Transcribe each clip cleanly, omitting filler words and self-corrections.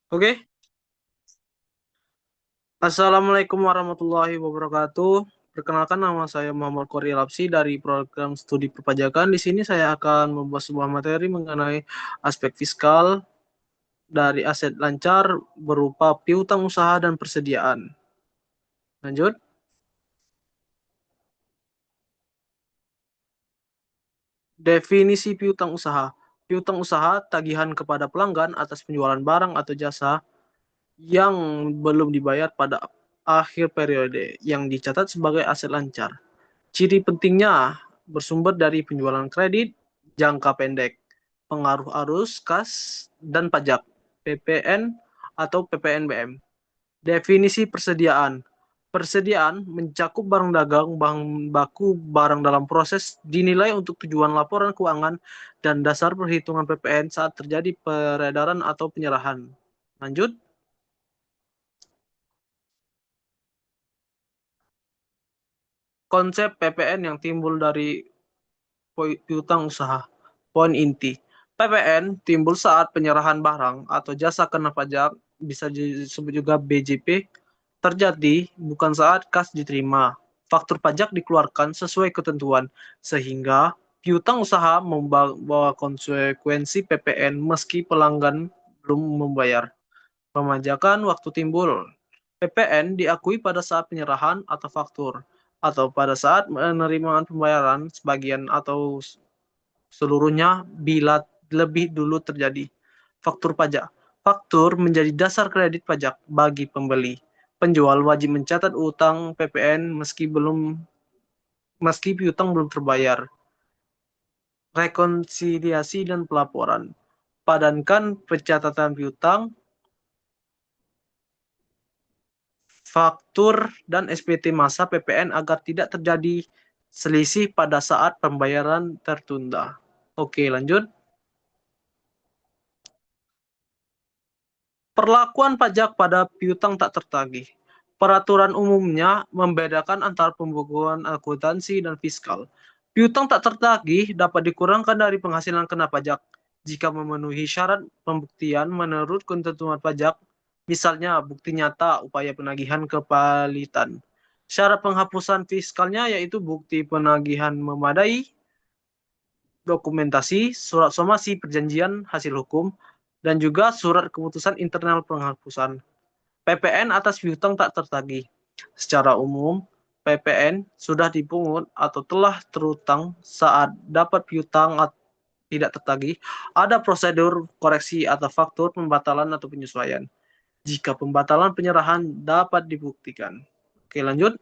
Oke, Assalamualaikum warahmatullahi wabarakatuh. Perkenalkan nama saya Muhammad Kori Lapsi dari program studi perpajakan. Di sini saya akan membahas sebuah materi mengenai aspek fiskal dari aset lancar berupa piutang usaha dan persediaan. Lanjut, definisi piutang usaha. Piutang usaha tagihan kepada pelanggan atas penjualan barang atau jasa yang belum dibayar pada akhir periode yang dicatat sebagai aset lancar. Ciri pentingnya bersumber dari penjualan kredit jangka pendek, pengaruh arus kas dan pajak, PPN atau PPNBM. Definisi persediaan. Persediaan mencakup barang dagang, bahan baku, barang dalam proses dinilai untuk tujuan laporan keuangan dan dasar perhitungan PPN saat terjadi peredaran atau penyerahan. Lanjut, konsep PPN yang timbul dari piutang usaha. Poin inti. PPN timbul saat penyerahan barang atau jasa kena pajak, bisa disebut juga BJP, terjadi bukan saat kas diterima. Faktur pajak dikeluarkan sesuai ketentuan, sehingga piutang usaha membawa konsekuensi PPN meski pelanggan belum membayar. Pemajakan waktu timbul. PPN diakui pada saat penyerahan atau faktur, atau pada saat penerimaan pembayaran sebagian atau seluruhnya bila lebih dulu terjadi. Faktur pajak. Faktur menjadi dasar kredit pajak bagi pembeli. Penjual wajib mencatat utang PPN meski piutang belum terbayar. Rekonsiliasi dan pelaporan. Padankan pencatatan piutang, faktur, dan SPT masa PPN agar tidak terjadi selisih pada saat pembayaran tertunda. Oke, lanjut. Perlakuan pajak pada piutang tak tertagih. Peraturan umumnya membedakan antara pembukuan akuntansi dan fiskal. Piutang tak tertagih dapat dikurangkan dari penghasilan kena pajak jika memenuhi syarat pembuktian menurut ketentuan pajak, misalnya bukti nyata upaya penagihan kepalitan. Syarat penghapusan fiskalnya yaitu bukti penagihan memadai, dokumentasi, surat somasi perjanjian hasil hukum, dan juga surat keputusan internal penghapusan. PPN atas piutang tak tertagih. Secara umum, PPN sudah dipungut atau telah terutang saat dapat piutang tidak tertagih, ada prosedur koreksi atau faktur pembatalan atau penyesuaian. Jika pembatalan penyerahan dapat dibuktikan. Oke, lanjut.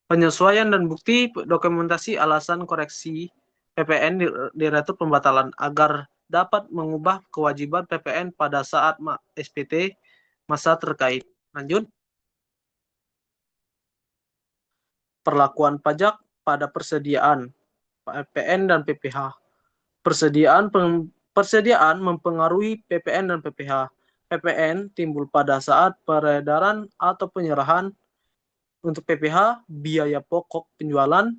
Penyesuaian dan bukti dokumentasi alasan koreksi PPN diretur pembatalan agar dapat mengubah kewajiban PPN pada saat SPT masa terkait. Lanjut, perlakuan pajak pada persediaan PPN dan PPH. Persediaan mempengaruhi PPN dan PPH. PPN timbul pada saat peredaran atau penyerahan. Untuk PPH, biaya pokok penjualan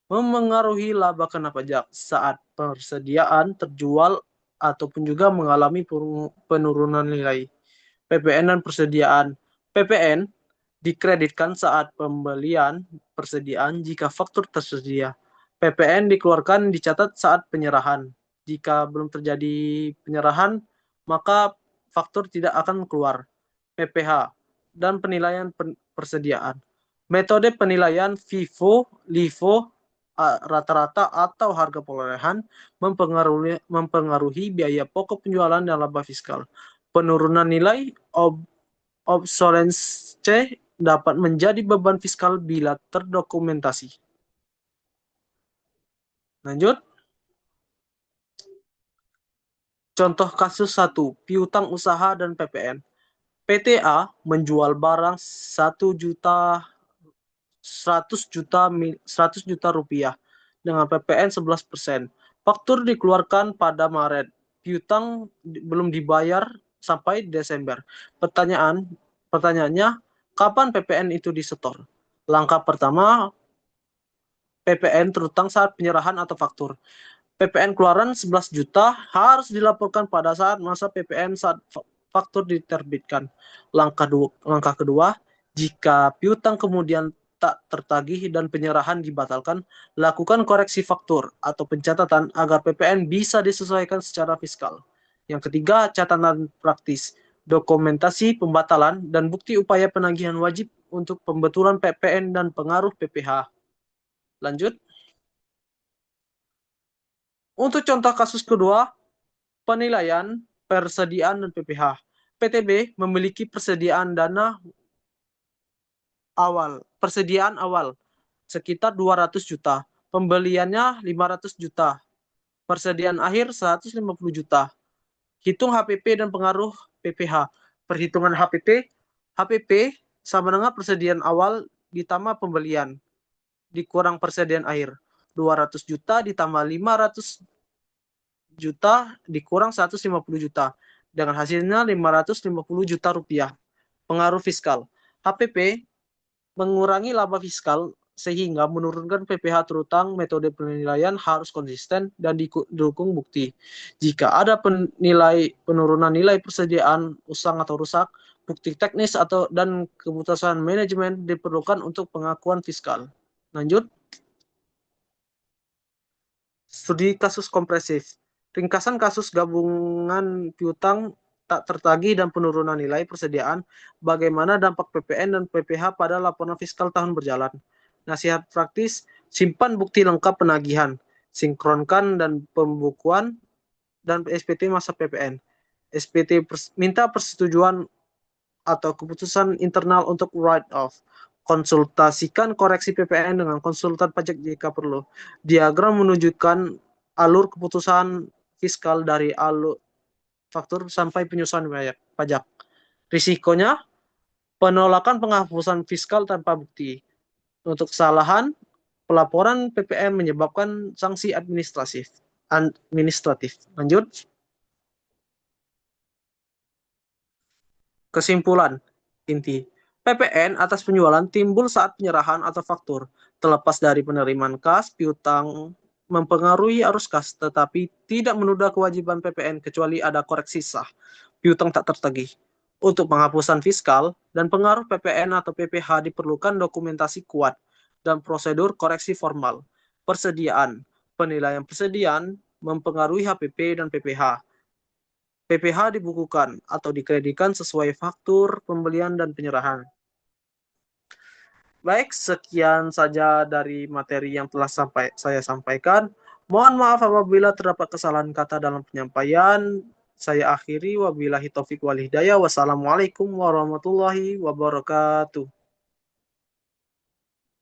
memengaruhi laba kena pajak saat persediaan terjual ataupun juga mengalami penurunan nilai. PPN dan persediaan. PPN dikreditkan saat pembelian persediaan jika faktur tersedia. PPN dikeluarkan dicatat saat penyerahan. Jika belum terjadi penyerahan, maka faktur tidak akan keluar. PPH dan penilaian persediaan. Metode penilaian FIFO, LIFO, rata-rata atau harga perolehan mempengaruhi biaya pokok penjualan dan laba fiskal. Penurunan nilai obsolescence dapat menjadi beban fiskal bila terdokumentasi. Lanjut, contoh kasus 1, piutang usaha dan PPN. PTA menjual barang 100 juta rupiah dengan PPN 11%. Faktur dikeluarkan pada Maret. Piutang belum dibayar sampai Desember. Pertanyaannya, kapan PPN itu disetor? Langkah pertama, PPN terutang saat penyerahan atau faktur. PPN keluaran 11 juta harus dilaporkan pada saat masa PPN saat faktur diterbitkan. Langkah kedua, jika piutang kemudian tak tertagih dan penyerahan dibatalkan, lakukan koreksi faktur atau pencatatan agar PPN bisa disesuaikan secara fiskal. Yang ketiga, catatan praktis, dokumentasi pembatalan dan bukti upaya penagihan wajib untuk pembetulan PPN dan pengaruh PPh. Lanjut. Untuk contoh kasus kedua, penilaian, persediaan, dan PPh. PTB memiliki persediaan awal sekitar 200 juta, pembeliannya 500 juta, persediaan akhir 150 juta. Hitung HPP dan pengaruh PPh. Perhitungan HPP sama dengan persediaan awal ditambah pembelian dikurang persediaan akhir. 200 juta ditambah 500 juta dikurang 150 juta. Dengan hasilnya 550 juta rupiah. Pengaruh fiskal. HPP mengurangi laba fiskal sehingga menurunkan PPh terutang metode penilaian harus konsisten dan didukung bukti. Jika ada penurunan nilai persediaan usang atau rusak, bukti teknis dan keputusan manajemen diperlukan untuk pengakuan fiskal. Lanjut. Studi kasus kompresif. Ringkasan kasus gabungan piutang tak tertagih dan penurunan nilai persediaan, bagaimana dampak PPN dan PPh pada laporan fiskal tahun berjalan. Nasihat praktis, simpan bukti lengkap penagihan, sinkronkan dan pembukuan, dan SPT masa PPN. SPT minta persetujuan atau keputusan internal untuk write-off. Konsultasikan koreksi PPN dengan konsultan pajak jika perlu. Diagram menunjukkan alur keputusan fiskal dari alur faktur sampai penyusunan pajak. Risikonya, penolakan penghapusan fiskal tanpa bukti. Untuk kesalahan, pelaporan PPN menyebabkan sanksi administratif. Lanjut. Kesimpulan inti, PPN atas penjualan timbul saat penyerahan atau faktur, terlepas dari penerimaan kas, piutang mempengaruhi arus kas, tetapi tidak menunda kewajiban PPN kecuali ada koreksi sah, piutang tak tertagih. Untuk penghapusan fiskal dan pengaruh PPN atau PPh diperlukan dokumentasi kuat dan prosedur koreksi formal. Persediaan, penilaian persediaan mempengaruhi HPP dan PPh. PPh dibukukan atau dikreditkan sesuai faktur pembelian dan penyerahan. Baik, sekian saja dari materi yang telah saya sampaikan. Mohon maaf apabila terdapat kesalahan kata dalam penyampaian. Saya akhiri, wabillahi taufik wal hidayah. Wassalamualaikum warahmatullahi wabarakatuh.